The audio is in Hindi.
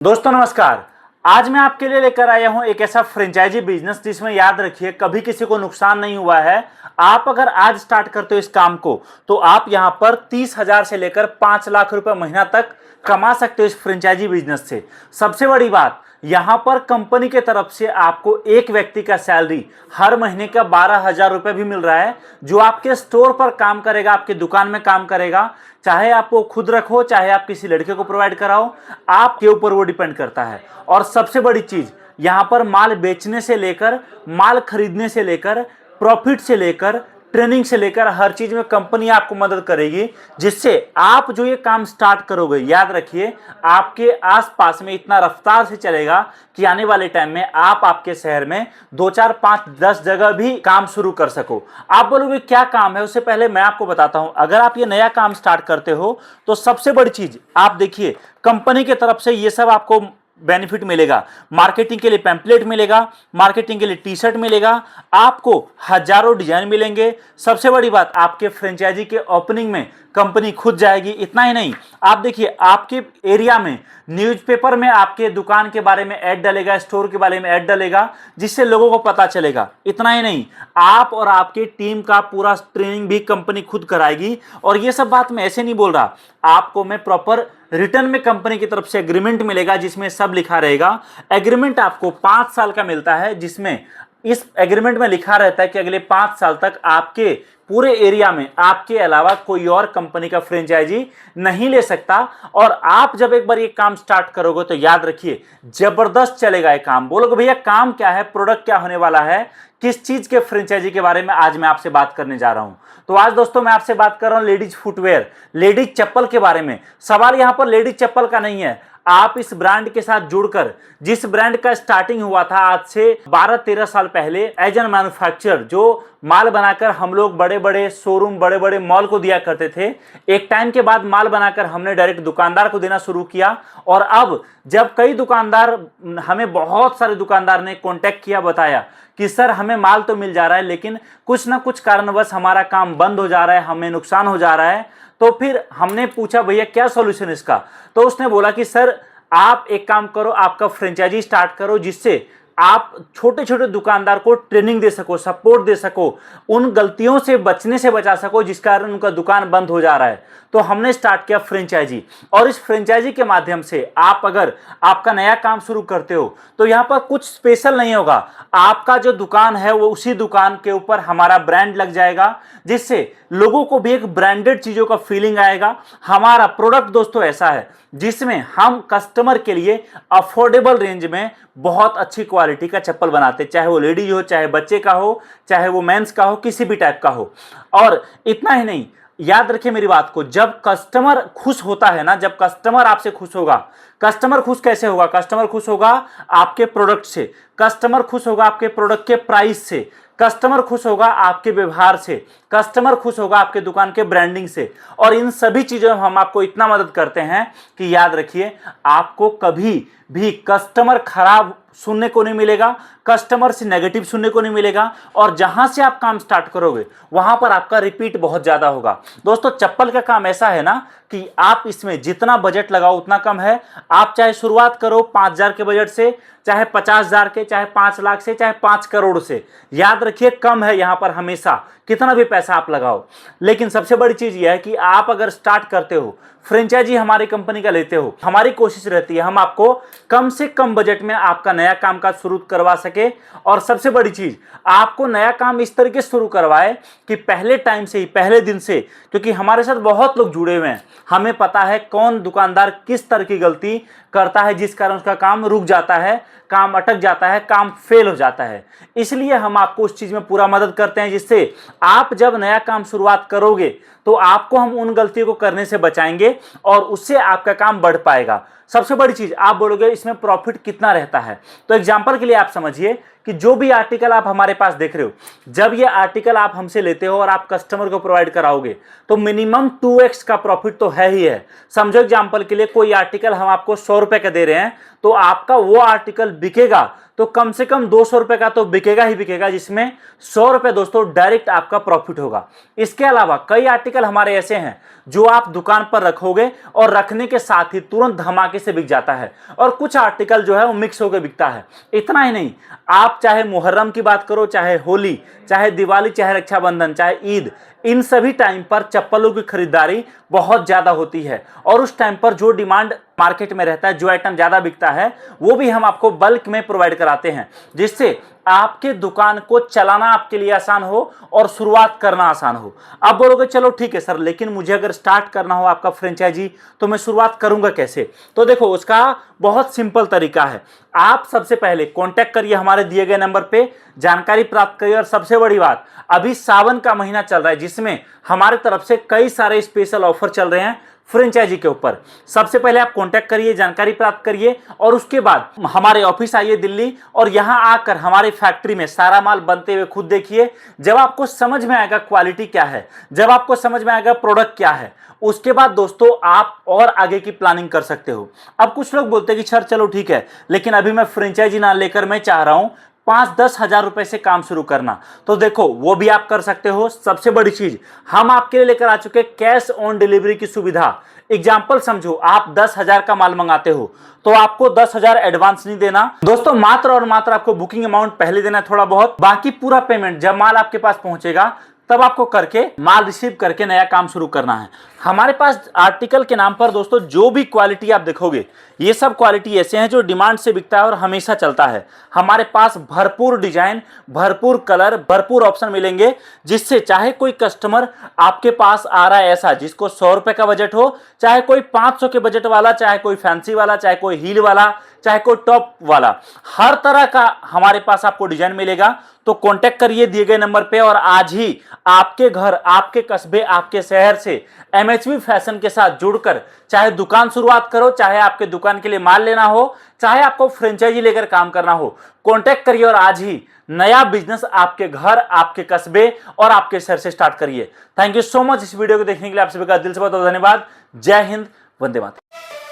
दोस्तों नमस्कार। आज मैं आपके लिए लेकर आया हूं एक ऐसा फ्रेंचाइजी बिजनेस जिसमें याद रखिए कभी किसी को नुकसान नहीं हुआ है। आप अगर आज स्टार्ट करते हो इस काम को तो आप यहां पर 30,000 से लेकर 5 लाख रुपए महीना तक कमा सकते हो इस फ्रेंचाइजी बिजनेस से। सबसे बड़ी बात, यहां पर कंपनी के तरफ से आपको एक व्यक्ति का सैलरी हर महीने का 12,000 रुपए भी मिल रहा है, जो आपके स्टोर पर काम करेगा, आपकी दुकान में काम करेगा। चाहे आप वो खुद रखो, चाहे आप किसी लड़के को प्रोवाइड कराओ, आपके ऊपर वो डिपेंड करता है। और सबसे बड़ी चीज, यहां पर माल बेचने से लेकर, माल खरीदने से लेकर, प्रॉफिट से लेकर, ट्रेनिंग से लेकर हर चीज में कंपनी आपको मदद करेगी, जिससे आप जो ये काम स्टार्ट करोगे, याद रखिए आपके आसपास में इतना रफ्तार से चलेगा कि आने वाले टाइम में आप आपके शहर में 2 4 5 10 जगह भी काम शुरू कर सको। आप बोलोगे क्या काम है, उससे पहले मैं आपको बताता हूं। अगर आप ये नया काम स्टार्ट करते हो तो सबसे बड़ी चीज आप देखिए, कंपनी की तरफ से ये सब आपको बेनिफिट मिलेगा। मार्केटिंग के लिए पैम्पलेट मिलेगा, मार्केटिंग के लिए टी शर्ट मिलेगा, आपको हजारों डिजाइन मिलेंगे। सबसे बड़ी बात, आपके फ्रेंचाइजी के ओपनिंग में कंपनी खुद जाएगी। इतना ही नहीं, आप देखिए आपके एरिया में न्यूज़पेपर में आपके दुकान के बारे में ऐड डलेगा, स्टोर के बारे में ऐड डलेगा, जिससे लोगों को पता चलेगा। इतना ही नहीं, आप और आपकी टीम का पूरा ट्रेनिंग भी कंपनी खुद कराएगी। और ये सब बात मैं ऐसे नहीं बोल रहा, आपको मैं प्रॉपर रिटर्न में कंपनी की तरफ से एग्रीमेंट मिलेगा, जिसमें सब लिखा रहेगा। एग्रीमेंट आपको 5 साल का मिलता है, जिसमें इस एग्रीमेंट में लिखा रहता है कि अगले 5 साल तक आपके पूरे एरिया में आपके अलावा कोई और कंपनी का फ्रेंचाइजी नहीं ले सकता। और आप जब एक बार ये काम स्टार्ट करोगे तो याद रखिए जबरदस्त चलेगा ये काम। बोलोगे भैया काम क्या है, प्रोडक्ट क्या होने वाला है, किस चीज के फ्रेंचाइजी के बारे में आज मैं आपसे बात करने जा रहा हूं। तो आज दोस्तों मैं आपसे बात कर रहा हूं लेडीज फुटवेयर, लेडीज चप्पल के बारे में। सवाल यहां पर लेडीज चप्पल का नहीं है, आप इस ब्रांड के साथ जुड़कर, जिस ब्रांड का स्टार्टिंग हुआ था आज से 12-13 साल पहले एज एन मैन्युफैक्चरर, जो माल बनाकर हम लोग बड़े बड़े शोरूम, बड़े बड़े मॉल को दिया करते थे। एक टाइम के बाद माल बनाकर हमने डायरेक्ट दुकानदार को देना शुरू किया। और अब जब कई दुकानदार, हमें बहुत सारे दुकानदार ने कांटेक्ट किया, बताया कि सर हमें माल तो मिल जा रहा है लेकिन कुछ ना कुछ कारणवश हमारा काम बंद हो जा रहा है, हमें नुकसान हो जा रहा है। तो फिर हमने पूछा भैया क्या सॉल्यूशन इसका। तो उसने बोला कि सर आप एक काम करो, आपका फ्रेंचाइजी स्टार्ट करो, जिससे आप छोटे छोटे दुकानदार को ट्रेनिंग दे सको, सपोर्ट दे सको, उन गलतियों से बचने से बचा सको जिस कारण उनका दुकान बंद हो जा रहा है। तो हमने स्टार्ट किया फ्रेंचाइजी। और इस फ्रेंचाइजी के माध्यम से आप अगर आपका नया काम शुरू करते हो तो यहां पर कुछ स्पेशल नहीं होगा। आपका जो दुकान है वो उसी दुकान के ऊपर हमारा ब्रांड लग जाएगा, जिससे लोगों को भी एक ब्रांडेड चीजों का फीलिंग आएगा। हमारा प्रोडक्ट दोस्तों ऐसा है जिसमें हम कस्टमर के लिए अफोर्डेबल रेंज में बहुत अच्छी क्वालिटी का चप्पल बनाते, चाहे वो लेडीज हो, चाहे बच्चे का हो, चाहे वो मेंस का हो, किसी भी टाइप का हो। और इतना ही नहीं, याद रखिए मेरी बात को, जब कस्टमर खुश होता है ना, जब कस्टमर आपसे खुश होगा, कस्टमर खुश कैसे होगा, कस्टमर खुश होगा आपके प्रोडक्ट से, कस्टमर खुश होगा आपके प्रोडक्ट के प्राइस से, कस्टमर खुश होगा आपके व्यवहार से, कस्टमर खुश होगा आपके दुकान के ब्रांडिंग से। और इन सभी चीजों में हम आपको इतना मदद करते हैं कि याद रखिए आपको कभी भी कस्टमर खराब सुनने को नहीं मिलेगा, कस्टमर से नेगेटिव सुनने को नहीं मिलेगा। और जहां से आप काम स्टार्ट करोगे वहां पर आपका रिपीट बहुत ज्यादा होगा। दोस्तों चप्पल का काम ऐसा है ना कि आप इसमें जितना बजट लगाओ उतना कम है। आप चाहे शुरुआत करो 5,000 के बजट से, चाहे 50,000 के, चाहे 5 लाख से, चाहे 5 करोड़ से, याद रखिए कम है यहां पर हमेशा, कितना भी पैसा आप लगाओ। लेकिन सबसे बड़ी चीज यह है कि आप अगर स्टार्ट करते हो, फ्रेंचाइजी हमारी कंपनी का लेते हो, हमारी कोशिश रहती है हम आपको कम से कम बजट में आपका नया काम का शुरू करवा सके। और सबसे बड़ी चीज, आपको नया काम इस तरीके से शुरू करवाए कि पहले टाइम से ही, पहले दिन से, क्योंकि हमारे साथ बहुत लोग जुड़े हुए हैं, हमें पता है कौन दुकानदार किस तरह की गलती करता है जिस कारण उसका काम रुक जाता है, काम अटक जाता है, काम फेल हो जाता है। इसलिए हम आपको उस चीज में पूरा मदद करते हैं, जिससे आप जब नया काम शुरुआत करोगे तो आपको हम उन गलतियों को करने से बचाएंगे और उससे आपका काम बढ़ पाएगा। सबसे बड़ी चीज, आप बोलोगे इसमें प्रॉफिट कितना रहता है, तो एग्जांपल के लिए आप समझिए कि जो भी आर्टिकल आप हमारे पास देख रहे हो, जब ये आर्टिकल आप हमसे लेते हो और आप कस्टमर को प्रोवाइड कराओगे तो मिनिमम 2x का प्रॉफिट तो है ही है। समझो एग्जांपल के लिए कोई आर्टिकल हम आपको 100 रुपए का दे रहे हैं, तो आपका वो आर्टिकल बिकेगा तो कम से कम 200 रुपए का तो बिकेगा ही बिकेगा, जिसमें 100 रुपए दोस्तों डायरेक्ट आपका प्रॉफिट होगा। इसके अलावा कई आर्टिकल हमारे ऐसे हैं जो आप दुकान पर रखोगे और रखने के साथ ही तुरंत धमाके से बिक जाता है, और कुछ आर्टिकल जो है वो मिक्स होकर बिकता है। इतना ही नहीं, आप चाहे मुहर्रम की बात करो, चाहे होली, चाहे दिवाली, चाहे रक्षाबंधन, चाहे ईद, इन सभी टाइम पर चप्पलों की खरीदारी बहुत ज्यादा होती है, और उस टाइम पर जो डिमांड मार्केट में रहता है, जो आइटम ज्यादा बिकता है, वो भी हम आपको बल्क में प्रोवाइड कराते हैं, जिससे आपके दुकान को चलाना आपके लिए आसान हो और शुरुआत करना आसान हो। आप बोलोगे चलो ठीक है सर, लेकिन मुझे अगर स्टार्ट करना हो आपका फ्रेंचाइजी तो मैं शुरुआत करूंगा कैसे? तो देखो, उसका बहुत सिंपल तरीका है। आप सबसे पहले कांटेक्ट करिए हमारे दिए गए नंबर पे, जानकारी प्राप्त करिए, और सबसे बड़ी बात, अभी सावन का महीना चल रहा है, जिसमें हमारे तरफ से कई सारे स्पेशल ऑफर चल रहे हैं फ्रेंचाइजी के ऊपर। सबसे पहले आप कांटेक्ट करिए, जानकारी प्राप्त करिए, और उसके बाद हमारे ऑफिस आइए दिल्ली, और यहां आकर हमारी फैक्ट्री में सारा माल बनते हुए खुद देखिए। जब आपको समझ में आएगा क्वालिटी क्या है, जब आपको समझ में आएगा प्रोडक्ट क्या है, उसके बाद दोस्तों आप और आगे की प्लानिंग कर सकते हो। अब कुछ लोग बोलते हैं कि सर चलो ठीक है, लेकिन अभी मैं फ्रेंचाइजी ना लेकर मैं चाह रहा हूं 5-10 हजार रुपए से काम शुरू करना, तो देखो वो भी आप कर सकते हो। सबसे बड़ी चीज हम आपके लिए लेकर आ चुके कैश ऑन डिलीवरी की सुविधा। एग्जाम्पल समझो, आप 10,000 का माल मंगाते हो तो आपको 10,000 एडवांस नहीं देना दोस्तों, मात्र और मात्र आपको बुकिंग अमाउंट पहले देना है थोड़ा बहुत, बाकी पूरा पेमेंट जब माल आपके पास पहुंचेगा तब आपको करके माल रिसीव करके नया काम शुरू करना है। हमारे पास आर्टिकल के नाम पर दोस्तों जो भी क्वालिटी आप देखोगे, ये सब क्वालिटी ऐसे हैं जो डिमांड से बिकता है और हमेशा चलता है। हमारे पास भरपूर डिजाइन, भरपूर कलर, भरपूर ऑप्शन मिलेंगे, जिससे चाहे कोई कस्टमर आपके पास आ रहा है ऐसा जिसको 100 रुपए का बजट हो, चाहे कोई 500 के बजट वाला, चाहे कोई फैंसी वाला, चाहे कोई हील वाला, चाहे कोई टॉप वाला, हर तरह का हमारे पास आपको डिजाइन मिलेगा। तो कांटेक्ट करिए दिए गए नंबर पे, और आज ही आपके घर, आपके कस्बे, आपके शहर से एमएचवी फैशन के साथ जुड़कर चाहे दुकान शुरुआत करो, चाहे आपके दुकान के लिए माल लेना हो, चाहे आपको फ्रेंचाइजी लेकर काम करना हो, कांटेक्ट करिए और आज ही नया बिजनेस आपके घर, आपके कस्बे और आपके शहर से स्टार्ट करिए। थैंक यू सो मच इस वीडियो को देखने के लिए। आप सभी का दिल से बहुत धन्यवाद। जय हिंद, वंदे मातरम।